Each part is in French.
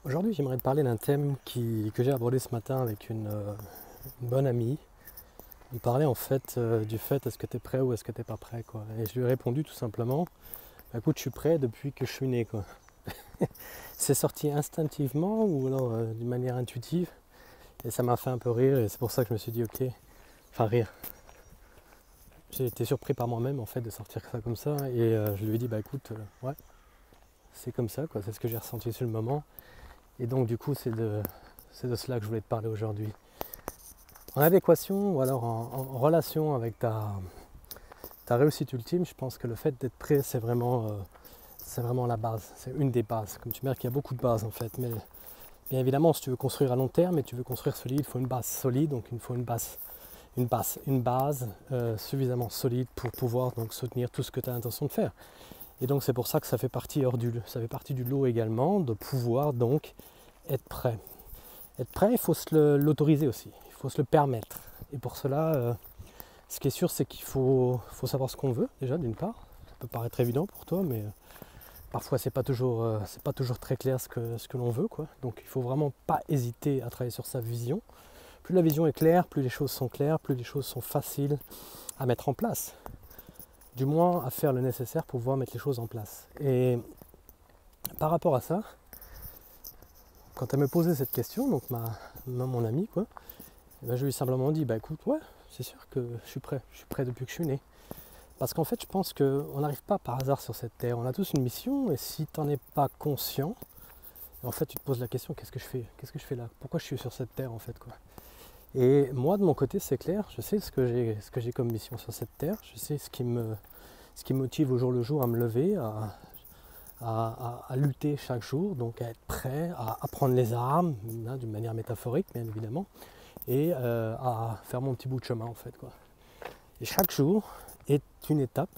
Aujourd'hui, j'aimerais te parler d'un thème que j'ai abordé ce matin avec une bonne amie. On parlait en fait du fait est-ce que tu es prêt ou est-ce que tu n'es pas prêt quoi. Et je lui ai répondu tout simplement, bah, écoute, je suis prêt depuis que je suis né quoi. C'est sorti instinctivement ou alors d'une manière intuitive et ça m'a fait un peu rire et c'est pour ça que je me suis dit ok, enfin rire. J'ai été surpris par moi-même en fait de sortir ça comme ça et je lui ai dit bah écoute, ouais, c'est comme ça quoi, c'est ce que j'ai ressenti sur le moment. Et donc du coup c'est de cela que je voulais te parler aujourd'hui. En adéquation ou alors en relation avec ta réussite ultime, je pense que le fait d'être prêt, c'est vraiment la base, c'est une des bases. Comme tu remarques, il y a beaucoup de bases en fait, mais bien évidemment, si tu veux construire à long terme et tu veux construire solide, il faut une base solide, donc il faut une base suffisamment solide pour pouvoir donc soutenir tout ce que tu as l'intention de faire. Et donc c'est pour ça que ça fait partie ça fait partie du lot également, de pouvoir donc être prêt. Être prêt, il faut l'autoriser aussi, il faut se le permettre. Et pour cela, ce qui est sûr, c'est qu'il faut savoir ce qu'on veut, déjà, d'une part. Ça peut paraître évident pour toi, mais parfois, c'est pas toujours très clair ce que l'on veut, quoi. Donc, il ne faut vraiment pas hésiter à travailler sur sa vision. Plus la vision est claire, plus les choses sont claires, plus les choses sont faciles à mettre en place. Du moins, à faire le nécessaire pour pouvoir mettre les choses en place. Et par rapport à ça, quand elle me posait cette question, donc mon amie, quoi, ben je lui ai simplement dit, bah écoute, ouais, c'est sûr que je suis prêt depuis que je suis né. Parce qu'en fait, je pense qu'on n'arrive pas par hasard sur cette terre, on a tous une mission, et si tu n'en es pas conscient, en fait, tu te poses la question, qu'est-ce que je fais? Qu'est-ce que je fais là? Pourquoi je suis sur cette terre, en fait, quoi? Et moi, de mon côté, c'est clair, je sais ce que j'ai comme mission sur cette terre, je sais ce qui me motive au jour le jour à me lever, à lutter chaque jour, donc à être prêt, à prendre les armes, hein, d'une manière métaphorique, bien évidemment, et à faire mon petit bout de chemin en fait quoi. Et chaque jour est une étape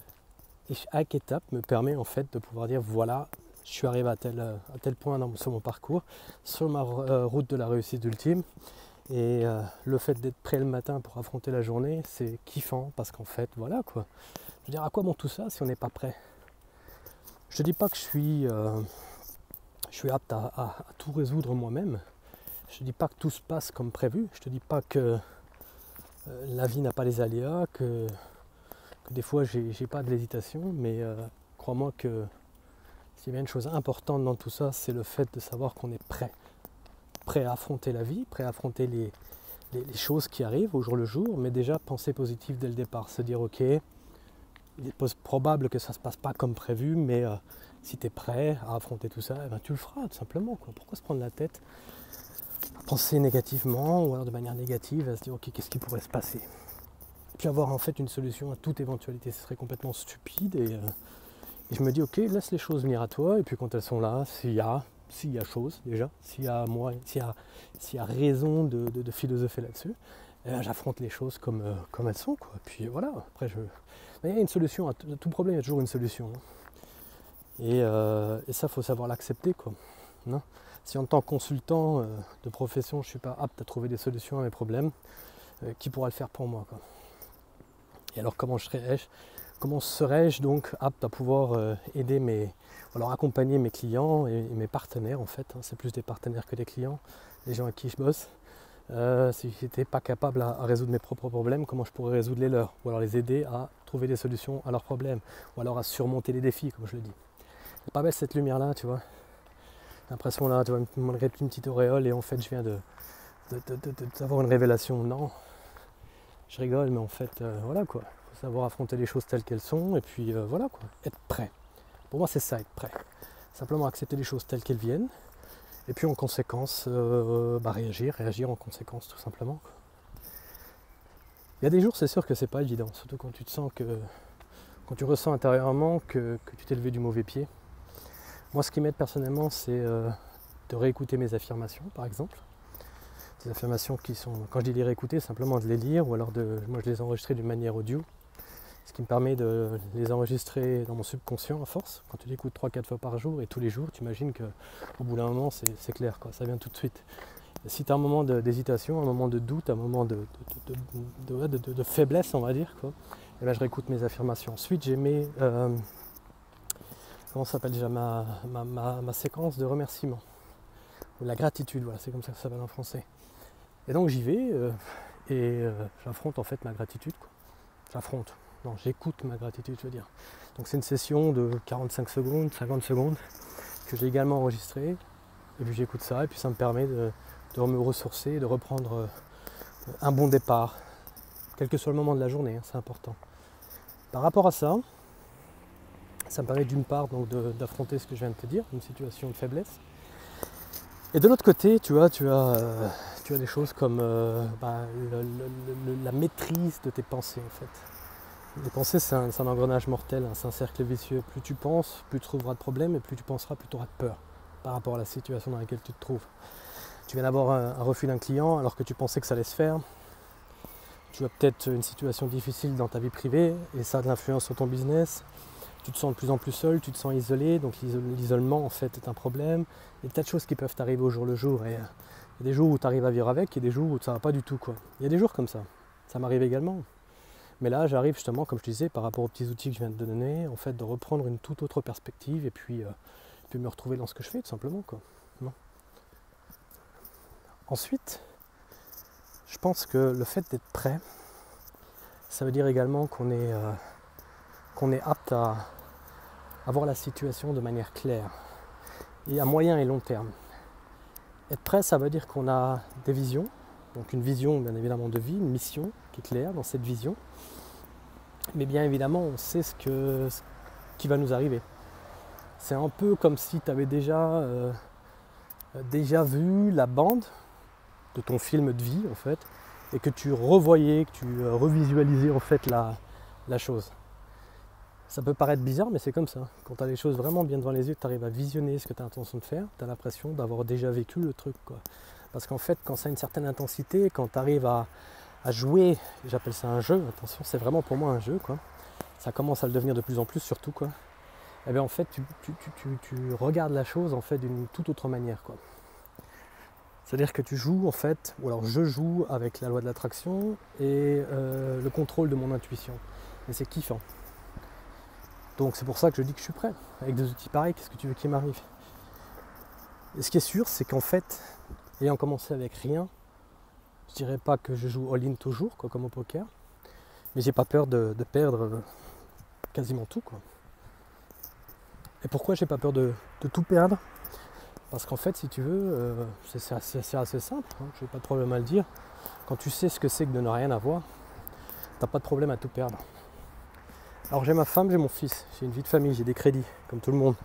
et chaque étape me permet en fait de pouvoir dire voilà, je suis arrivé à tel point sur mon parcours, sur ma route de la réussite ultime. Et le fait d'être prêt le matin pour affronter la journée, c'est kiffant parce qu'en fait voilà quoi. Je veux dire, à quoi bon tout ça si on n'est pas prêt? Je te dis pas que je suis apte à tout résoudre moi-même. Je ne te dis pas que tout se passe comme prévu. Je ne te dis pas que la vie n'a pas les aléas, que des fois j'ai pas de l'hésitation, mais crois-moi que s'il y a une chose importante dans tout ça, c'est le fait de savoir qu'on est prêt. Prêt à affronter la vie, prêt à affronter les choses qui arrivent au jour le jour, mais déjà penser positif dès le départ. Se dire ok, il est probable que ça ne se passe pas comme prévu, mais si tu es prêt à affronter tout ça, eh ben, tu le feras tout simplement. Quoi. Pourquoi se prendre la tête à penser négativement ou alors de manière négative, à se dire ok, qu'est-ce qui pourrait se passer? Puis avoir en fait une solution à toute éventualité, ce serait complètement stupide. Et je me dis ok, laisse les choses venir à toi, et puis quand elles sont là, s'il y a chose déjà, s'il y a raison de philosopher là-dessus, j'affronte les choses comme elles sont. Quoi. Puis voilà, après il y a une solution, à tout problème il y a toujours une solution. Hein. Et ça, il faut savoir l'accepter. Quoi. Non, si en tant que consultant de profession, je ne suis pas apte à trouver des solutions à mes problèmes, qui pourra le faire pour moi quoi. Et alors comment serais-je donc apte à pouvoir aider alors accompagner mes clients et mes partenaires en fait, hein, c'est plus des partenaires que des clients, les gens avec qui je bosse. Si j'étais pas capable à résoudre mes propres problèmes, comment je pourrais résoudre les leurs? Ou alors les aider à trouver des solutions à leurs problèmes, ou alors à surmonter les défis, comme je le dis. C'est pas belle cette lumière-là, tu vois. L'impression là, tu vois, une petite auréole et en fait je viens d'avoir une révélation. Non, je rigole, mais en fait, voilà quoi. Il faut savoir affronter les choses telles qu'elles sont et puis voilà quoi, être prêt. Pour moi, c'est ça, être prêt. Simplement accepter les choses telles qu'elles viennent et puis en conséquence, réagir en conséquence tout simplement. Quoi. Il y a des jours, c'est sûr que c'est pas évident, surtout quand tu te sens quand tu ressens intérieurement que tu t'es levé du mauvais pied. Moi, ce qui m'aide personnellement, c'est de réécouter mes affirmations, par exemple. Des affirmations qui sont, quand je dis les réécouter, simplement de les lire, ou alors moi je les enregistrer d'une manière audio, ce qui me permet de les enregistrer dans mon subconscient à force. Quand tu l'écoutes 3-4 fois par jour et tous les jours, tu imagines qu'au bout d'un moment, c'est clair, quoi, ça vient tout de suite. Et si tu as un moment d'hésitation, un moment de doute, un moment de faiblesse, on va dire, quoi, et ben je réécoute mes affirmations. Ensuite, j'ai mes... comment ça s'appelle déjà ma séquence de remerciements. La gratitude, voilà, c'est comme ça que ça s'appelle en français. Et donc j'y vais et j'affronte en fait ma gratitude, quoi. J'affronte, non, j'écoute ma gratitude, je veux dire. Donc c'est une session de 45 secondes, 50 secondes que j'ai également enregistrée. Et puis j'écoute ça et puis ça me permet de me ressourcer, de reprendre un bon départ, quel que soit le moment de la journée, hein, c'est important. Par rapport à ça, ça me permet d'une part donc d'affronter ce que je viens de te dire, une situation de faiblesse. Et de l'autre côté, tu as des choses comme la maîtrise de tes pensées en fait. Les pensées, c'est un engrenage mortel, hein, c'est un cercle vicieux. Plus tu penses, plus tu trouveras de problèmes, et plus tu penseras, plus tu auras de peur par rapport à la situation dans laquelle tu te trouves. Tu viens d'avoir un refus d'un client alors que tu pensais que ça allait se faire. Tu as peut-être une situation difficile dans ta vie privée et ça a de l'influence sur ton business. Tu te sens de plus en plus seul, tu te sens isolé, donc l'isolement en fait est un problème. Il y a des tas de choses qui peuvent t'arriver au jour le jour et il y a des jours où tu arrives à vivre avec et des jours où ça va pas du tout, quoi. Il y a des jours comme ça m'arrive également. Mais là j'arrive justement, comme je disais, par rapport aux petits outils que je viens de te donner, en fait de reprendre une toute autre perspective et puis me retrouver dans ce que je fais tout simplement, quoi. Non. Ensuite, je pense que le fait d'être prêt, ça veut dire également qu'on est apte à voir la situation de manière claire et à moyen et long terme. Être prêt, ça veut dire qu'on a des visions, donc une vision bien évidemment de vie, une mission qui est claire dans cette vision, mais bien évidemment on sait ce qui va nous arriver. C'est un peu comme si tu avais déjà vu la bande de ton film de vie en fait, et que tu revoyais, que tu revisualisais en fait la chose. Ça peut paraître bizarre, mais c'est comme ça. Quand tu as les choses vraiment bien devant les yeux, tu arrives à visionner ce que tu as l'intention de faire, tu as l'impression d'avoir déjà vécu le truc, quoi. Parce qu'en fait, quand ça a une certaine intensité, quand tu arrives à jouer, j'appelle ça un jeu, attention, c'est vraiment pour moi un jeu, quoi. Ça commence à le devenir de plus en plus, surtout, quoi. Et bien en fait, tu regardes la chose en fait d'une toute autre manière, quoi. C'est-à-dire que tu joues en fait, ou alors je joue avec la loi de l'attraction et le contrôle de mon intuition. Et c'est kiffant. Donc c'est pour ça que je dis que je suis prêt. Avec des outils pareils, qu'est-ce que tu veux qu'il m'arrive? Et ce qui est sûr, c'est qu'en fait, ayant commencé avec rien, je dirais pas que je joue all-in toujours, quoi, comme au poker, mais j'ai pas peur de perdre quasiment tout, quoi. Et pourquoi j'ai pas peur de tout perdre? Parce qu'en fait, si tu veux, c'est assez simple, hein, je n'ai pas de problème à le dire. Quand tu sais ce que c'est que de ne rien avoir, t'as pas de problème à tout perdre. Alors j'ai ma femme, j'ai mon fils, j'ai une vie de famille, j'ai des crédits, comme tout le monde.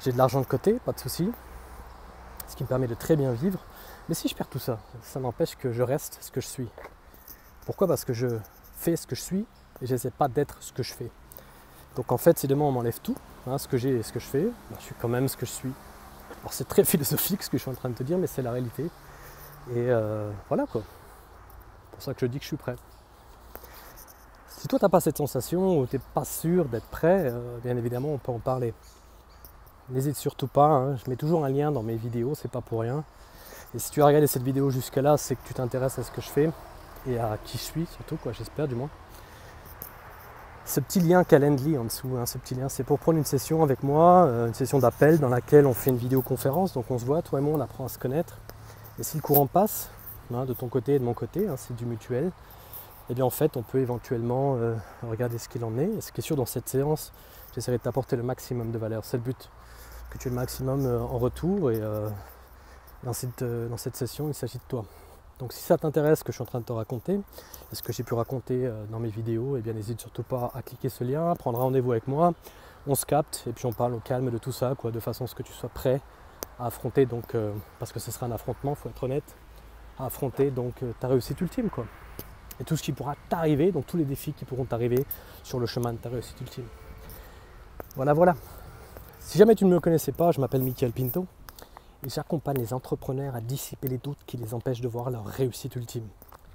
J'ai de l'argent de côté, pas de souci, ce qui me permet de très bien vivre. Mais si je perds tout ça, ça n'empêche que je reste ce que je suis. Pourquoi? Parce que je fais ce que je suis et je n'essaie pas d'être ce que je fais. Donc en fait, si demain on m'enlève tout, hein, ce que j'ai et ce que je fais, je suis quand même ce que je suis. Alors c'est très philosophique ce que je suis en train de te dire, mais c'est la réalité. Et voilà, quoi. C'est pour ça que je dis que je suis prêt. Si toi t'as pas cette sensation ou t'es pas sûr d'être prêt, bien évidemment on peut en parler. N'hésite surtout pas, hein, je mets toujours un lien dans mes vidéos, c'est pas pour rien. Et si tu as regardé cette vidéo jusqu'à là, c'est que tu t'intéresses à ce que je fais et à qui je suis surtout, quoi, j'espère du moins. Ce petit lien Calendly en dessous, hein, ce petit lien, c'est pour prendre une session avec moi, une session d'appel dans laquelle on fait une vidéoconférence, donc on se voit, toi et moi on apprend à se connaître. Et si le courant passe, hein, de ton côté et de mon côté, hein, c'est du mutuel, et bien en fait on peut éventuellement regarder ce qu'il en est. Et ce qui est sûr dans cette séance, j'essaierai de t'apporter le maximum de valeur, c'est le but, que tu aies le maximum en retour, et dans cette session il s'agit de toi. Donc si ça t'intéresse ce que je suis en train de te raconter, et ce que j'ai pu raconter dans mes vidéos, et bien n'hésite surtout pas à cliquer ce lien, à prendre rendez-vous avec moi, on se capte et puis on parle au calme de tout ça, quoi, de façon à ce que tu sois prêt à affronter, donc, parce que ce sera un affrontement, il faut être honnête, à affronter donc ta réussite ultime, quoi. Et tout ce qui pourra t'arriver, donc tous les défis qui pourront t'arriver sur le chemin de ta réussite ultime. Voilà, voilà. Si jamais tu ne me connaissais pas, je m'appelle Michael Pinto. Et j'accompagne les entrepreneurs à dissiper les doutes qui les empêchent de voir leur réussite ultime.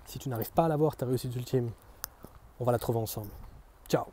Si tu n'arrives pas à la voir, ta réussite ultime, on va la trouver ensemble. Ciao!